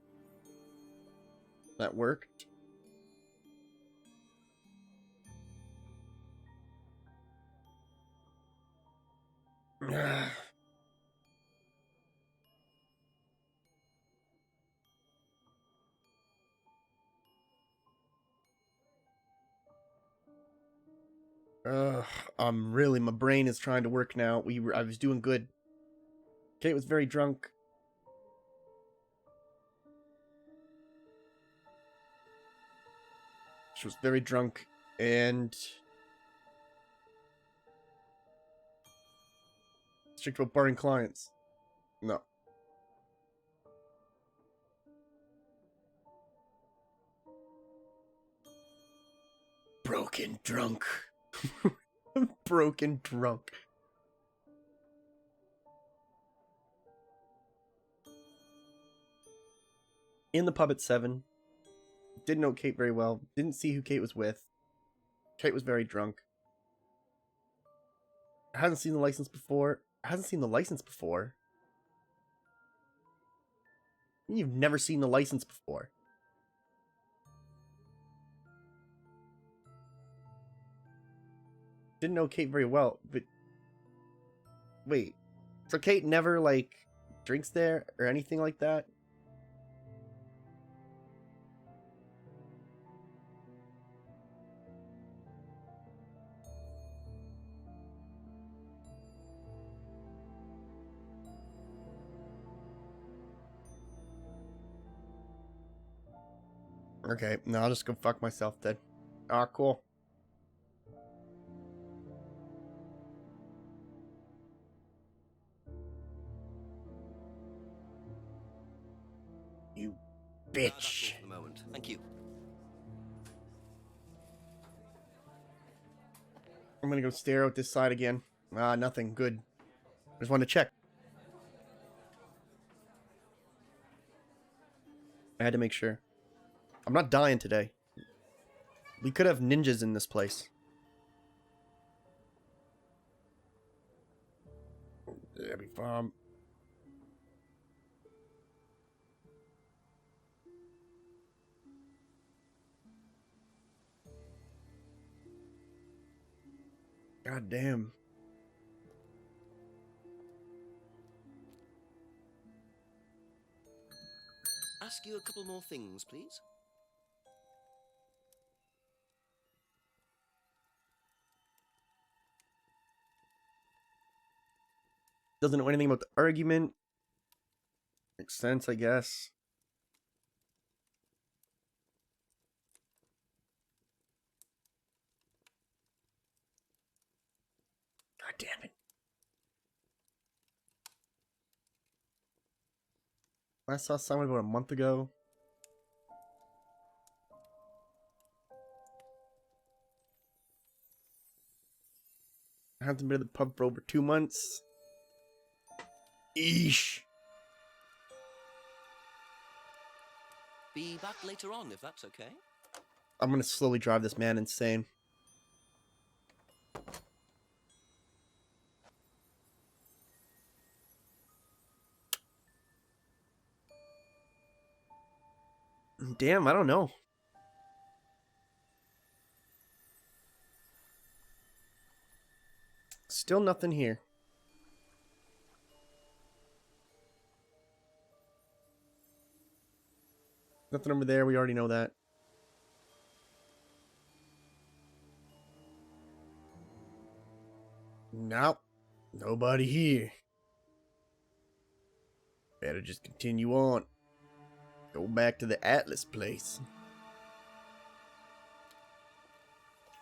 That worked. My brain is trying to work now. I was doing good. Kate was very drunk. She was very drunk and strict about barring clients. No. Broken drunk. Broken drunk. In the pub at 7. Didn't know Kate very well. Didn't see who Kate was with. Kate was very drunk. Hasn't seen the license before. You've never seen the license before. Didn't know Kate very well, but wait. So Kate never like drinks there or anything like that? Okay, no, I'll just go fuck myself then. Ah, cool. You bitch. That's all for the moment. Thank you. I'm gonna go stare out this side again. Ah, nothing. Good. Just wanted to check. I had to make sure. I'm not dying today. We could have ninjas in this place. Yeah, be fun. God damn. Ask you a couple more things, please. Doesn't know anything about the argument. Makes sense, I guess. God damn it. I saw someone about a month ago. I haven't been to the pub for over 2 months. Eesh. Be back later on, if that's okay. I'm gonna slowly drive this man insane. Damn, I don't know. Still nothing here. Nothing over there, we already know that. Nope. Nobody here. Better just continue on. Go back to the Atlas place.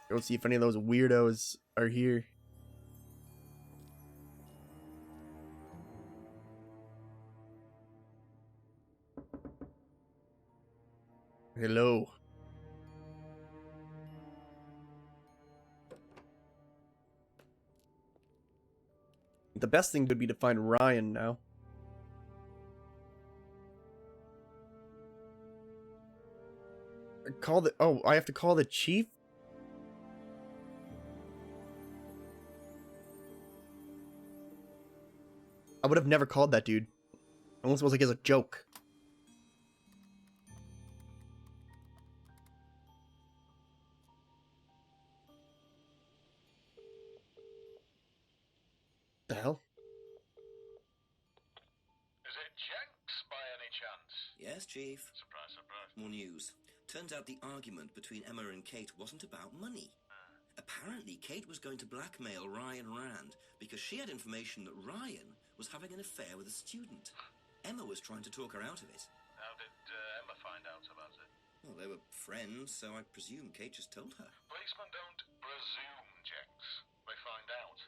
Go see if any of those weirdos are here. Hello. The best thing would be to find Ryan now. Call the... Oh, I have to call the chief? I would have never called that dude. Unless it was like as a joke. The hell? Is it Jenks by any chance? Yes, Chief. Surprise, surprise. More news. Turns out the argument between Emma and Kate wasn't about money. Apparently, Kate was going to blackmail Ryan Rand because she had information that Ryan was having an affair with a student. Emma was trying to talk her out of it. How did Emma find out about it? Well, they were friends, so I presume Kate just told her. Policemen don't presume, Jenks. They find out.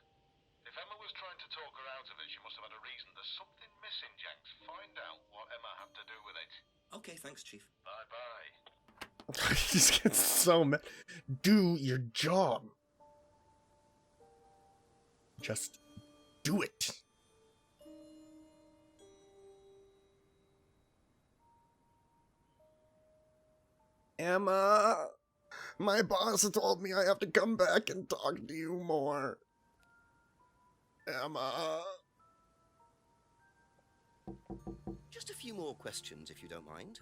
If Emma was trying to talk her out of it, she must have had a reason. There's something missing, Jenks. Find out what Emma had to do with it. Okay, thanks, Chief. Bye-bye. He just gets so mad. Do your job. Just do it. Emma, my boss told me I have to come back and talk to you more. Emma. Just a few more questions, if you don't mind.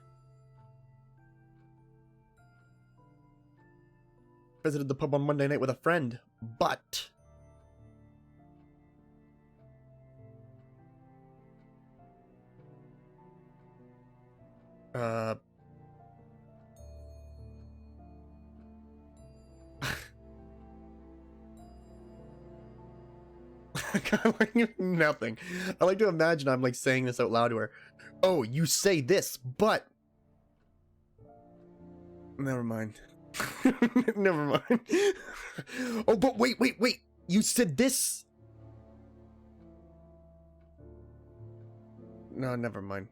Visited the pub on Monday night with a friend, but... Nothing. I like to imagine I'm like saying this out loud to her. Oh, you say this, but... Never mind. Never mind. Oh, but wait. You said this? No, never mind.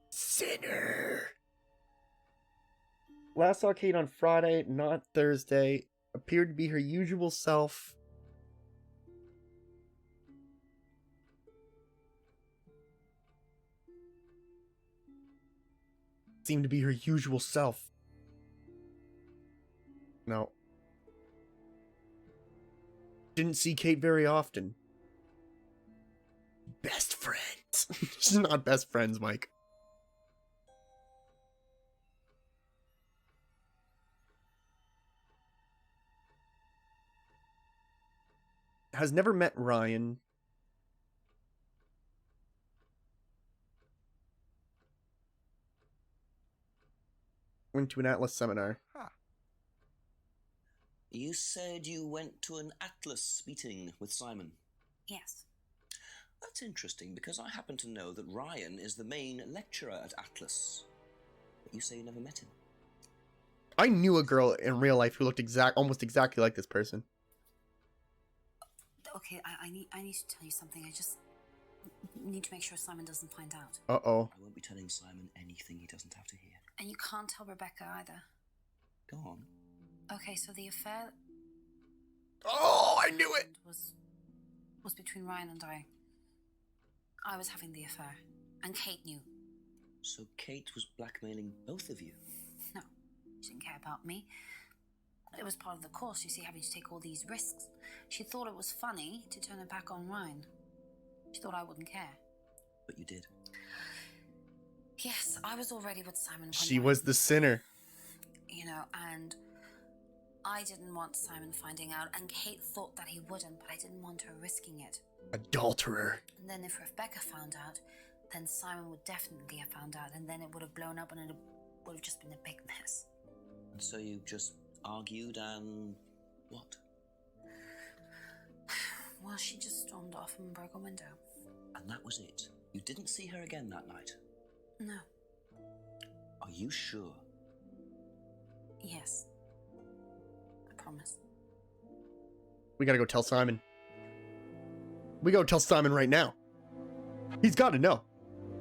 Sinner. Last saw Kate on Friday, not Thursday. Appeared to be her usual self. Seemed to be her usual self. No. Didn't see Kate very often. Best friends. She's not best friends, Mike. Has never met Ryan. Went to an Atlas seminar. You said you went to an Atlas meeting with Simon. Yes. That's interesting, because I happen to know that Ryan is the main lecturer at Atlas. But you say you never met him. I knew a girl in real life who looked almost exactly like this person. Okay, I need to tell you something. I just need to make sure Simon doesn't find out. Uh-oh. I won't be telling Simon anything he doesn't have to hear. And you can't tell Rebecca either. Go on. Okay, so the affair Oh, I knew it! was between Ryan and I. I was having the affair, and Kate knew. So Kate was blackmailing both of you? No, she didn't care about me. It was part of the course, you see, having to take all these risks. She thought it was funny to turn her back on Ryan. She thought I wouldn't care. But you did. Yes, I was already with Simon. She was the sinner. You know, and I didn't want Simon finding out, and Kate thought that he wouldn't, but I didn't want her risking it. Adulterer. And then if Rebecca found out, then Simon would definitely have found out, and then it would have blown up, and it would have just been a big mess. And so you just argued and... what? Well, she just stormed off and broke a window. And that was it? You didn't see her again that night? No. Are you sure? Yes. promise. We gotta go tell Simon. We go tell Simon right now. He's gotta know.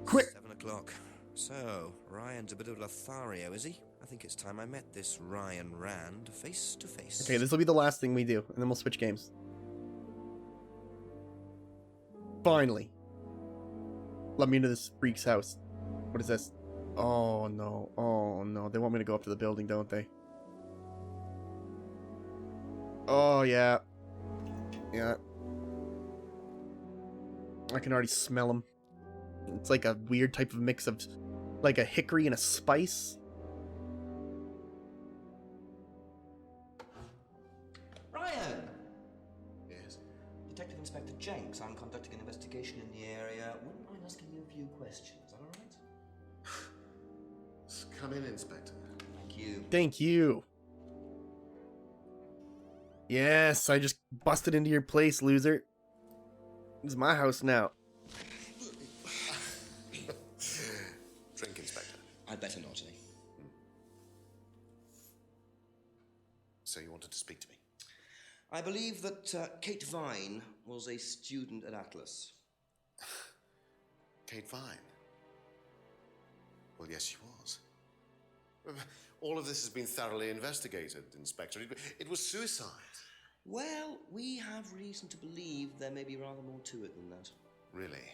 Quick! 7 o'clock. So, Ryan's a bit of Lothario, is he? I think it's time I met this Ryan Rand face to face. Okay, this will be the last thing we do, and then we'll switch games. Finally. Let me into this freak's house. What is this? Oh no. Oh no. They want me to go up to the building, don't they? Oh yeah. Yeah. I can already smell them. It's like a weird type of mix of like a hickory and a spice. Ryan! Yes. Detective Inspector Jenks, I'm conducting an investigation in the area. Wouldn't mind asking you a few questions, is that alright? Come in, Inspector. Thank you. Thank you. Yes, I just busted into your place, loser. It's my house now. Drink, Inspector. I'd better not, eh? So you wanted to speak to me? I believe that Kate Vine was a student at Atlas. Kate Vine? Well, yes, she was. All of this has been thoroughly investigated, Inspector. It was suicide. Well, we have reason to believe there may be rather more to it than that. Really?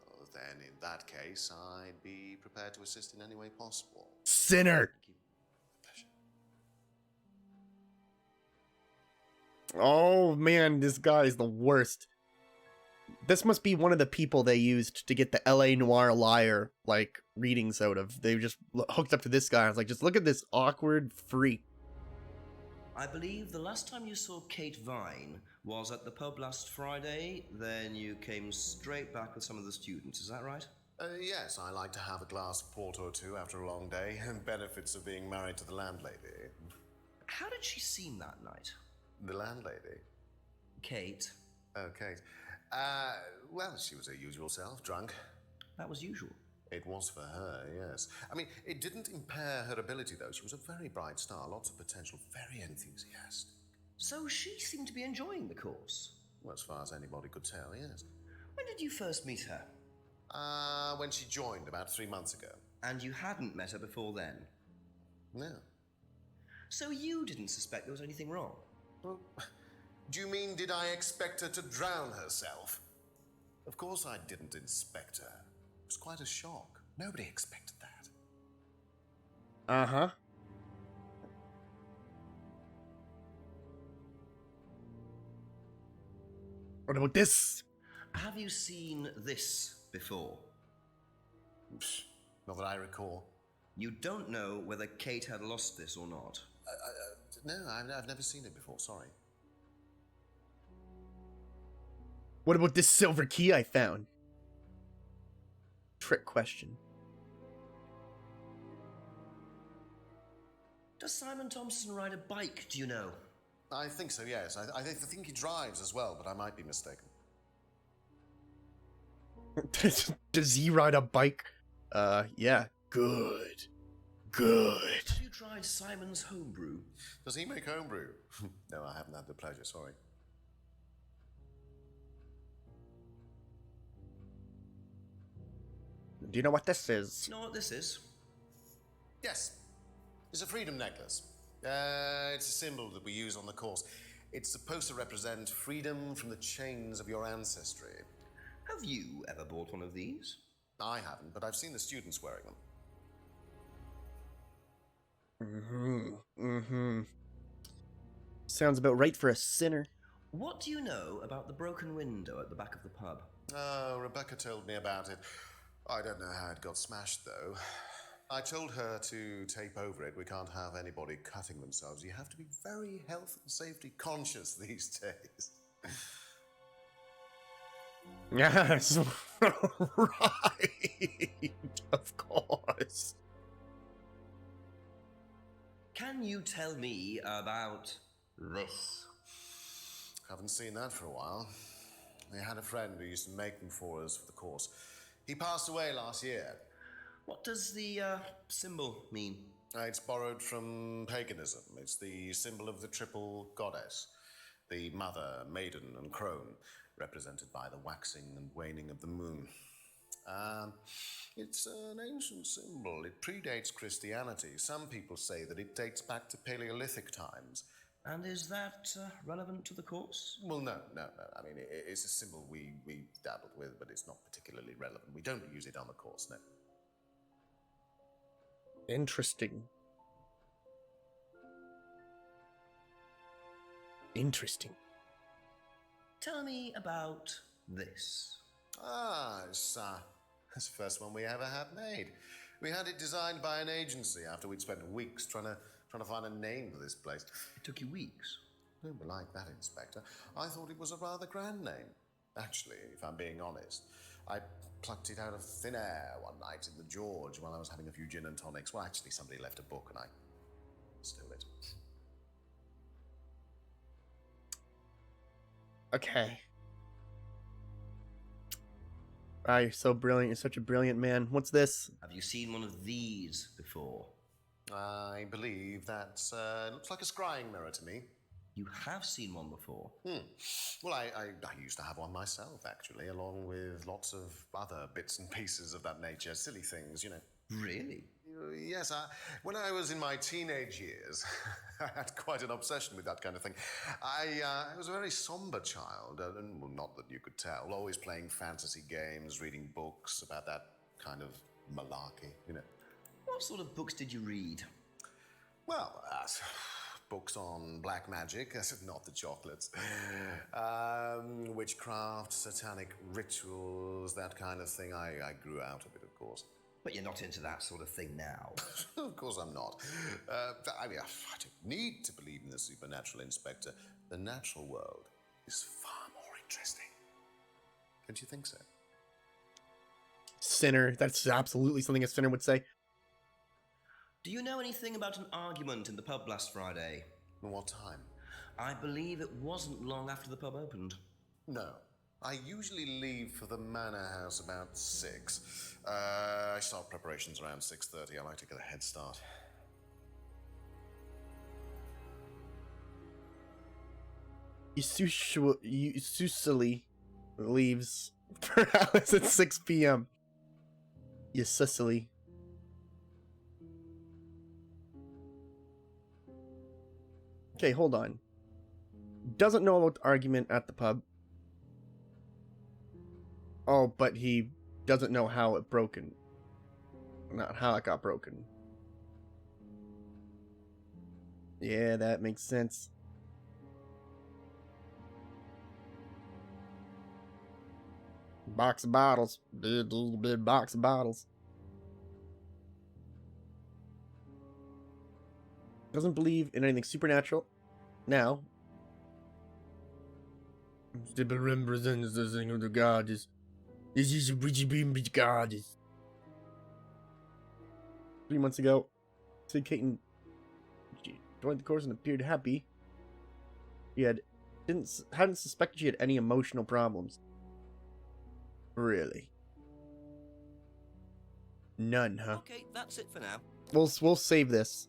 Well, then, in that case, I'd be prepared to assist in any way possible. Sinner! Thank you. Oh man, this guy is the worst. This must be one of the people they used to get the LA Noir Liar, like, readings out of. They just hooked up to this guy. I was like, just look at this awkward freak. I believe the last time you saw Kate Vine was at the pub last Friday, then you came straight back with some of the students, is that right? Yes, I like to have a glass of port or two after a long day, and benefits of being married to the landlady. How did she seem that night? The landlady? Kate. Oh, Kate. Well, she was her usual self, drunk. That was usual. It was for her, yes. I mean, it didn't impair her ability, though. She was a very bright star, lots of potential, very enthusiastic. So she seemed to be enjoying the course? Well, as far as anybody could tell, yes. When did you first meet her? When she joined, about 3 months ago. And you hadn't met her before then? No. So you didn't suspect there was anything wrong? Well, do you mean, did I expect her to drown herself? Of course I didn't inspect her. It was quite a shock. Nobody expected that. Uh-huh. What about this? Have you seen this before? Psh, not that I recall. You don't know whether Kate had lost this or not? No, I've never seen it before, sorry. What about this silver key I found? Trick question. Does Simon Thompson ride a bike, do you know? I think so, yes. I think he drives as well, but I might be mistaken. Does he ride a bike? Yeah. Good. Good. Have you tried Simon's homebrew? Does he make homebrew? No, I haven't had the pleasure, sorry. Do you know what this is? You know what this is? Yes. It's a freedom necklace. It's a symbol that we use on the course. It's supposed to represent freedom from the chains of your ancestry. Have you ever bought one of these? I haven't, but I've seen the students wearing them. Sounds about right for a sinner. What do you know about the broken window at the back of the pub? Oh, Rebecca told me about it. I don't know how it got smashed, though. I told her to tape over it. We can't have anybody cutting themselves. You have to be very health and safety conscious these days. Yes. Right. Of course. Can you tell me about this? Haven't seen that for a while. We had a friend who used to make them for us for the course. He passed away last year. What does the symbol mean? It's borrowed from paganism. It's the symbol of the triple goddess, the mother, maiden, and crone, represented by the waxing and waning of the moon. It's an ancient symbol. It predates Christianity. Some people say that it dates back to Paleolithic times. And is that relevant to the course? Well, no. I mean, it's a symbol we dabbled with, but it's not particularly relevant. We don't use it on the course, no. Interesting. Interesting. Tell me about this. It's the first one we ever had made. We had it designed by an agency after we'd spent weeks trying to find a name for this place. It took you weeks. Don't be like that, Inspector. I thought it was a rather grand name. Actually, if I'm being honest, I plucked it out of thin air one night in the George while I was having a few gin and tonics. Well, actually, somebody left a book and I stole it. Okay. Ah, you're so brilliant. You're such a brilliant man. What's this? Have you seen one of these before? I believe that looks like a scrying mirror to me. You have seen one before? Well, I used to have one myself, actually, along with lots of other bits and pieces of that nature. Silly things, you know. Really? Yes, when I was in my teenage years, I had quite an obsession with that kind of thing. I was a very somber child, and well, not that you could tell, always playing fantasy games, reading books about that kind of malarkey, you know. What sort of books did you read? Well, books on black magic, not the chocolates, witchcraft, satanic rituals, that kind of thing. I grew out of it, of course. But you're not into that sort of thing now. Of course I'm not. I mean, I don't need to believe in the supernatural, Inspector. The natural world is far more interesting. Don't you think so? Sinner. That's absolutely something a sinner would say. Do you know anything about an argument in the pub last Friday? What time? I believe it wasn't long after the pub opened. No. I usually leave for the manor house about 6. I start preparations around 6:30. I like to get a head start. Usually leaves for Alice at 6 p.m. Usually. Okay, hold on. Doesn't know about the argument at the pub. Oh, but he doesn't know how it broken. Not how it got broken. Yeah, that makes sense. Box of bottles. Big box of bottles. Doesn't believe in anything supernatural. Now. The represents the thing of the goddess. This is a goddess. 3 months ago, said Caton joined the course and appeared happy. He hadn't suspected she had any emotional problems. Really? None, huh? Okay, that's it for now. We'll save this.